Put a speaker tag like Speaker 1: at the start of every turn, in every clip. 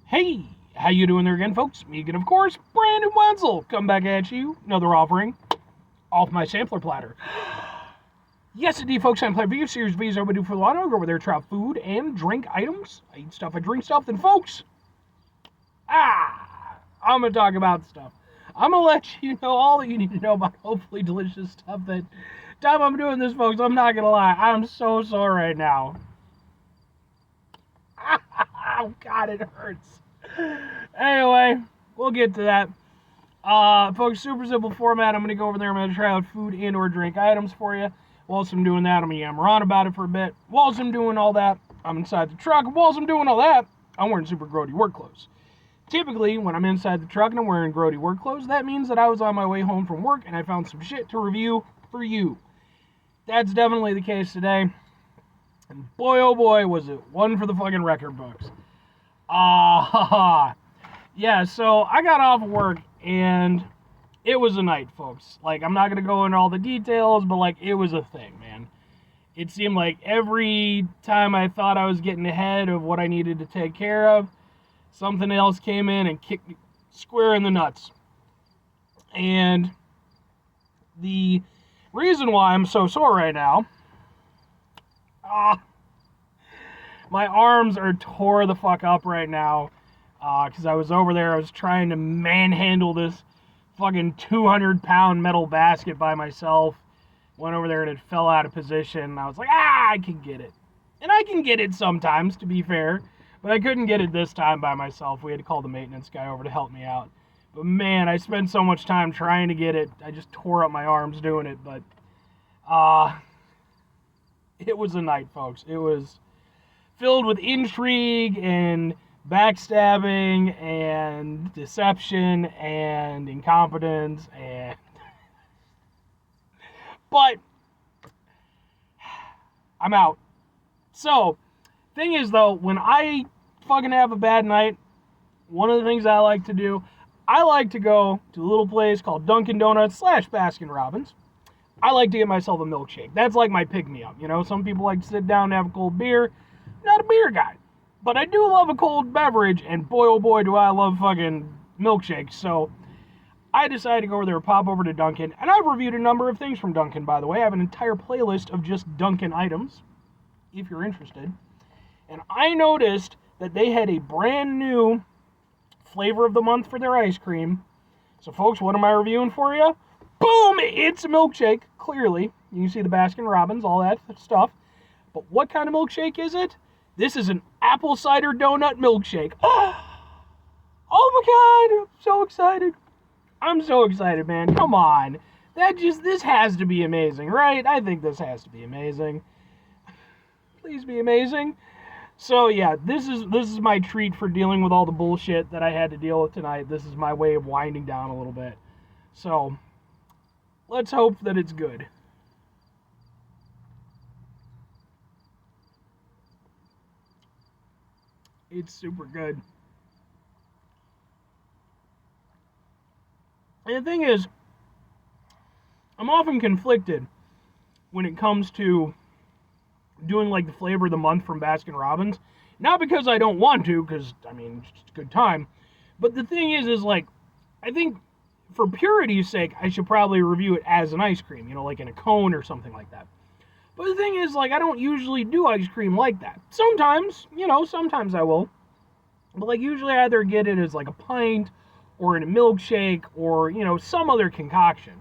Speaker 1: Hey, how you doing there again, folks? Me again, of course, Brandon Wenzel. Come back at you. Another offering off my sampler platter. Yes, indeed, folks. I'm playing video series videos I do for a lot. I'll go over there, try food and drink items. I eat stuff, I drink stuff. Then, folks, I'm gonna talk about stuff. I'm gonna let you know all that you need to know about hopefully delicious stuff. That time I'm doing this, folks, I'm not gonna lie. I'm so sore right now. Oh God, it hurts. Anyway, we'll get to that. Folks, super simple format. I'm going to go over there. I'm going to try out food and or drink items for you. Whilst I'm doing that, I'm going to yammer on about it for a bit. Whilst I'm doing all that, I'm inside the truck. Whilst I'm doing all that, I'm wearing super grody work clothes. Typically, when I'm inside the truck and I'm wearing grody work clothes, that means that I was on my way home from work and I found some shit to review for you. That's definitely the case today. And boy, oh boy, was it one for the fucking record books. Yeah, so I got off work and it was a night, folks. Like, I'm not going to go into all the details, but, like, it was a thing, man. It seemed like every time I thought I was getting ahead of what I needed to take care of, something else came in and kicked me square in the nuts. And the reason why I'm so sore right now, my arms are tore the fuck up right now. Because I was over there, I was trying to manhandle this fucking 200-pound metal basket by myself. Went over there and it fell out of position. I was like, I can get it. And I can get it sometimes, to be fair. But I couldn't get it this time by myself. We had to call the maintenance guy over to help me out. But man, I spent so much time trying to get it. I just tore up my arms doing it. But, it was a night, folks. It was filled with intrigue and backstabbing and deception and incompetence but I'm out. So, thing is though, when I fucking have a bad night, one of the things I like to do, I like to go to a little place called Dunkin Donuts / Baskin-Robbins. I like to get myself a milkshake. That's like my pick-me-up, you know? Some people like to sit down and have a cold beer. Not a beer guy. But I do love a cold beverage, and boy, oh boy, do I love fucking milkshakes. So I decided to go over there, pop over to Dunkin, and I've reviewed a number of things from Dunkin, by the way. I have an entire playlist of just Dunkin items, if you're interested. And I noticed that they had a brand new flavor of the month for their ice cream. So, folks, what am I reviewing for you? Boom! It's a milkshake, clearly. You can see the Baskin-Robbins, all that stuff. But what kind of milkshake is it? This is an apple cider donut milkshake. Oh my God, I'm so excited. I'm so excited, man. Come on. This has to be amazing, right? I think this has to be amazing. Please be amazing. So yeah, this is my treat for dealing with all the bullshit that I had to deal with tonight. This is my way of winding down a little bit. So, let's hope that it's good. It's super good. And the thing is, I'm often conflicted when it comes to doing like the flavor of the month from Baskin-Robbins. Not because I don't want to, because, I mean, it's just a good time. But the thing is like, I think for purity's sake, I should probably review it as an ice cream, you know, like in a cone or something like that. But the thing is, like, I don't usually do ice cream like that. Sometimes, you know, sometimes I will. But, like, usually I either get it as, like, a pint or in a milkshake or, you know, some other concoction.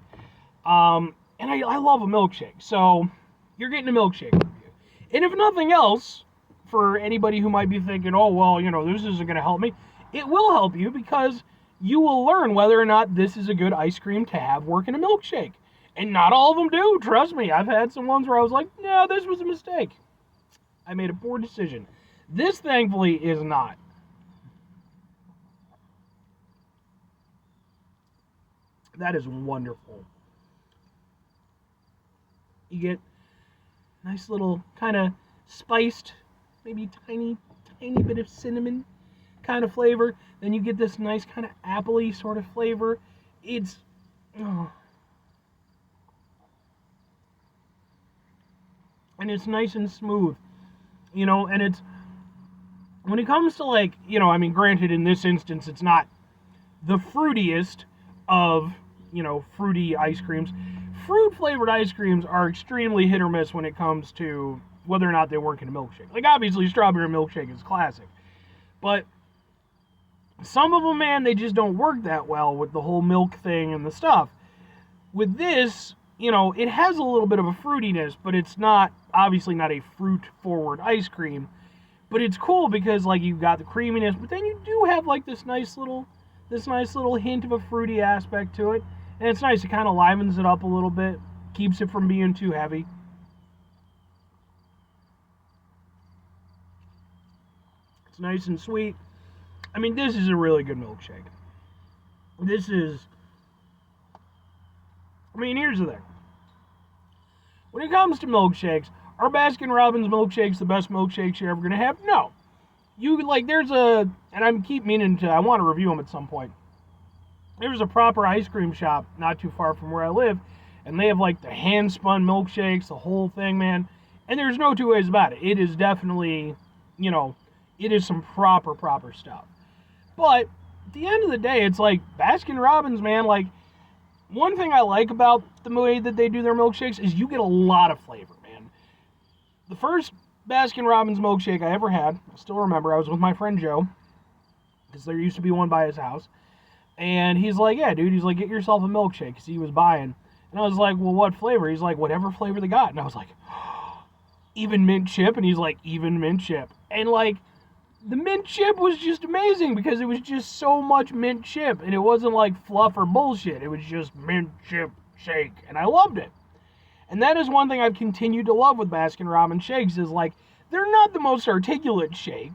Speaker 1: And I love a milkshake. So, you're getting a milkshake review. And if nothing else, for anybody who might be thinking, oh, well, you know, this isn't going to help me, it will help you because you will learn whether or not this is a good ice cream to have work in a milkshake. And not all of them do, trust me. I've had some ones where I was like, no, this was a mistake. I made a poor decision. This, thankfully, is not. That is wonderful. You get nice little kind of spiced, maybe tiny bit of cinnamon kind of flavor. Then you get this nice kind of appley sort of flavor. It's... Oh. And it's nice and smooth, you know, and it's when it comes to like, I mean, granted in this instance it's not the fruitiest of, fruity ice creams. Fruit flavored ice creams are extremely hit or miss when it comes to whether or not they work in a milkshake. Like obviously strawberry milkshake is classic, but some of them, man, they just don't work that well with the whole milk thing and the stuff. With this, it has a little bit of a fruitiness, but it's not, obviously not a fruit-forward ice cream. But it's cool because, like, you've got the creaminess, but then you do have, like, this nice little hint of a fruity aspect to it. And it's nice. It kind of livens it up a little bit, keeps it from being too heavy. It's nice and sweet. I mean, this is a really good milkshake. This is... I mean, here's the thing. When it comes to milkshakes, are Baskin-Robbins milkshakes the best milkshakes you're ever going to have? No. There's a... And I want to review them at some point. There's a proper ice cream shop not too far from where I live, and they have, like, the hand-spun milkshakes, the whole thing, man. And there's no two ways about it. It is definitely, it is some proper stuff. But at the end of the day, it's like Baskin-Robbins, man. Like, one thing I like about the way that they do their milkshakes is you get a lot of flavor, man. The first Baskin-Robbins milkshake I ever had, I still remember, I was with my friend Joe, because there used to be one by his house. And he's like, yeah, dude, he's like, get yourself a milkshake, because he was buying. And I was like, well, what flavor? He's like, whatever flavor they got. And I was like, even mint chip? And he's like, even mint chip. And, like, the mint chip was just amazing because it was just so much mint chip. And it wasn't like fluff or bullshit. It was just mint chip shake. And I loved it. And that is one thing I've continued to love with Baskin-Robbins shakes is, like, they're not the most articulate shake.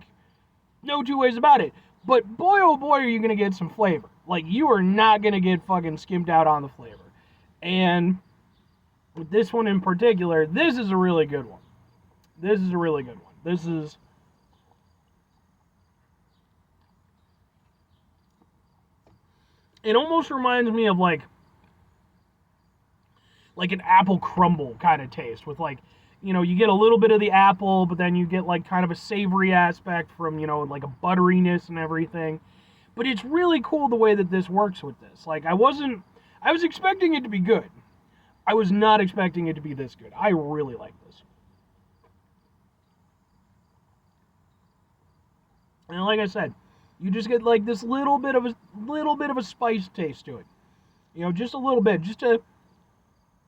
Speaker 1: No two ways about it. But boy, oh boy, are you going to get some flavor. Like, you are not going to get fucking skimped out on the flavor. And with this one in particular, this is a really good one. This is a really good one. This is... It almost reminds me of, like an apple crumble kind of taste with, like, you get a little bit of the apple, but then you get, like, kind of a savory aspect from, like a butteriness and everything. But it's really cool the way that this works with this. Like, I was expecting it to be good. I was not expecting it to be this good. I really like this. And like I said, you just get, like, this little bit of a spice taste to it. Just a little bit, just to,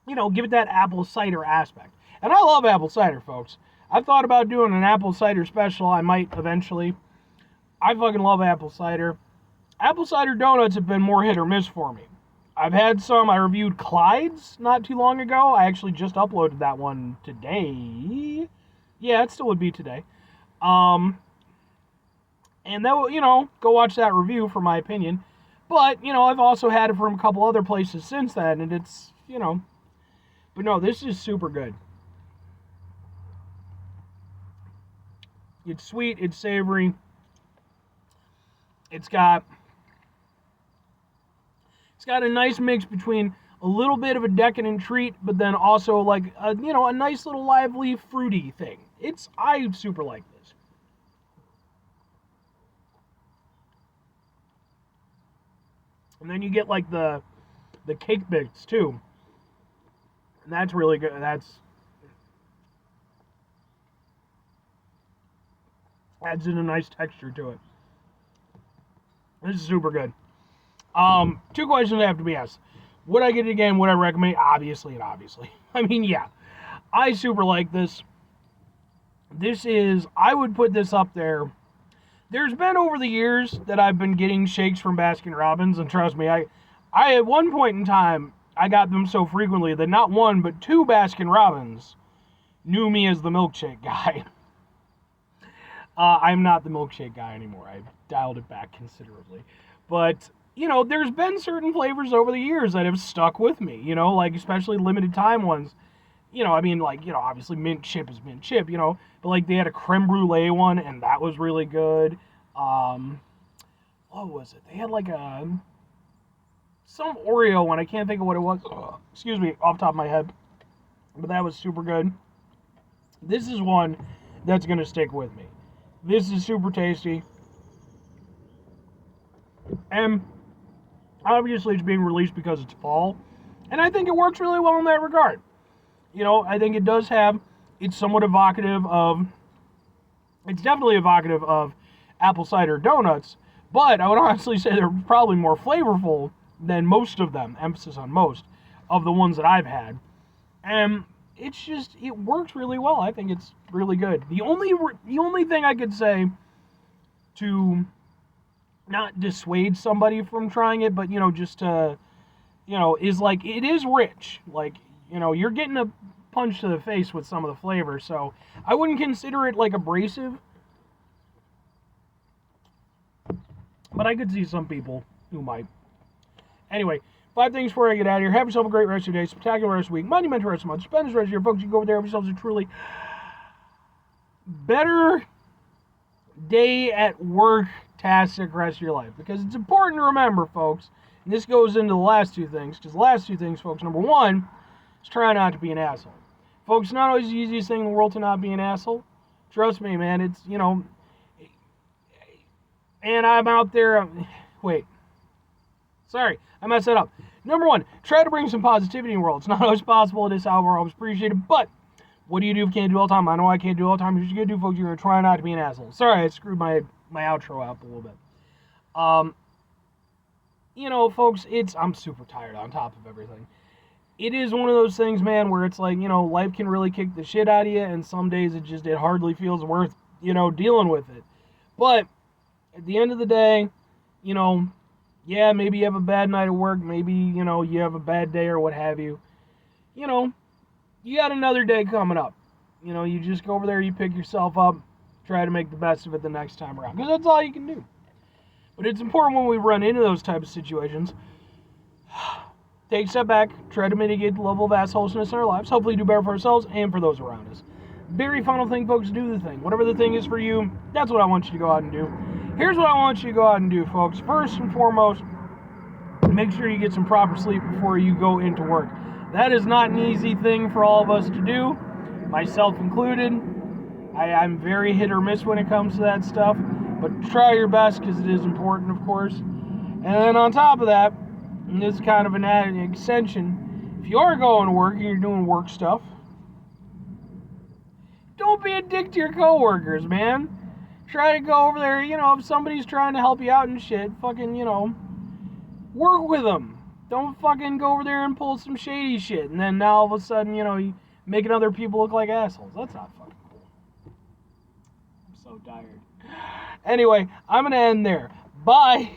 Speaker 1: give it that apple cider aspect. And I love apple cider, folks. I've thought about doing an apple cider special. I might eventually. I fucking love apple cider. Apple cider donuts have been more hit or miss for me. I've had some. I reviewed Clyde's not too long ago. I actually just uploaded that one today. Yeah, it still would be today. And that, go watch that review for my opinion. But, I've also had it from a couple other places since then, and it's, But no, this is super good. It's sweet, it's savory. It's got a nice mix between a little bit of a decadent treat, but then also like a nice little lively fruity thing. I super like this. And then you get like the cake bits too. And that's really good. Adds in a nice texture to it. This is super good. 2 questions have to be asked. Would I get it again? Would I recommend it? Obviously. I mean, yeah. I super like this. I would put this up there. There's been over the years that I've been getting shakes from Baskin-Robbins, and trust me, I at one point in time, I got them so frequently that not one, but 2 Baskin-Robbins knew me as the milkshake guy. I'm not the milkshake guy anymore. I've dialed it back considerably. But, there's been certain flavors over the years that have stuck with me, like especially limited time ones. Obviously mint chip is mint chip, but like they had a creme brulee one and that was really good. What was it? They had like some Oreo one. I can't think of what it was. Excuse me, off the top of my head. But that was super good. This is one that's going to stick with me. This is super tasty. And obviously it's being released because it's fall. And I think it works really well in that regard. You know, I think it does have, it's somewhat evocative of, it's definitely evocative of apple cider donuts, but I would honestly say they're probably more flavorful than most of them, emphasis on most, of the ones that I've had. And it's just, it works really well. I think it's really good. The only thing I could say to not dissuade somebody from trying it, but, you know, just to, you know, is like, it is rich. Like, you know, you're getting a punch to the face with some of the flavor, so I wouldn't consider it like abrasive, but I could see some people who might. Anyway, 5 things before I get out of here. Have yourself a great rest of your day, spectacular rest of the week, monumental rest of the month, spend the rest of your folks. You go over there, have yourselves a truly better day at work, tastic rest of your life. Because it's important to remember, folks, and this goes into the last 2 things, because the last 2 things, folks, number 1 is try not to be an asshole. Folks, it's not always the easiest thing in the world to not be an asshole. Trust me, man, it's, you know, and I'm out there, wait, sorry, I messed that up. Number 1, try to bring some positivity in the world. It's not always possible, it is, however, always appreciated, but what do you do if you can't do it all the time? I know I can't do it all the time. What you're going to do, folks, you're going to try not to be an asshole. Sorry, I screwed my outro up a little bit. You know, folks, I'm super tired on top of everything. It is one of those things, man, where it's like, you know, life can really kick the shit out of you, and some days it hardly feels worth, you know, dealing with it. But at the end of the day, you know, yeah, maybe you have a bad night at work, maybe, you know, you have a bad day or what have you. You know, you got another day coming up. You know, you just go over there, you pick yourself up, try to make the best of it the next time around, because that's all you can do. But it's important when we run into those type of situations, take a step back, try to mitigate the level of assholeness in our lives, hopefully do better for ourselves and for those around us. Very final thing, folks, do the thing. Whatever the thing is for you, that's what I want you to go out and do. Here's what I want you to go out and do, folks. First and foremost, make sure you get some proper sleep before you go into work. That is not an easy thing for all of us to do, myself included. I'm very hit or miss when it comes to that stuff, but try your best because it is important, of course. And then on top of that, and this is kind of an added extension, if you are going to work and you're doing work stuff, don't be a dick to your coworkers, man. Try to go over there, you know, if somebody's trying to help you out and shit, fucking, you know, work with them. Don't fucking go over there and pull some shady shit, and then now all of a sudden, you know, you making other people look like assholes. That's not fucking cool. I'm so tired. Anyway, I'm gonna end there. Bye.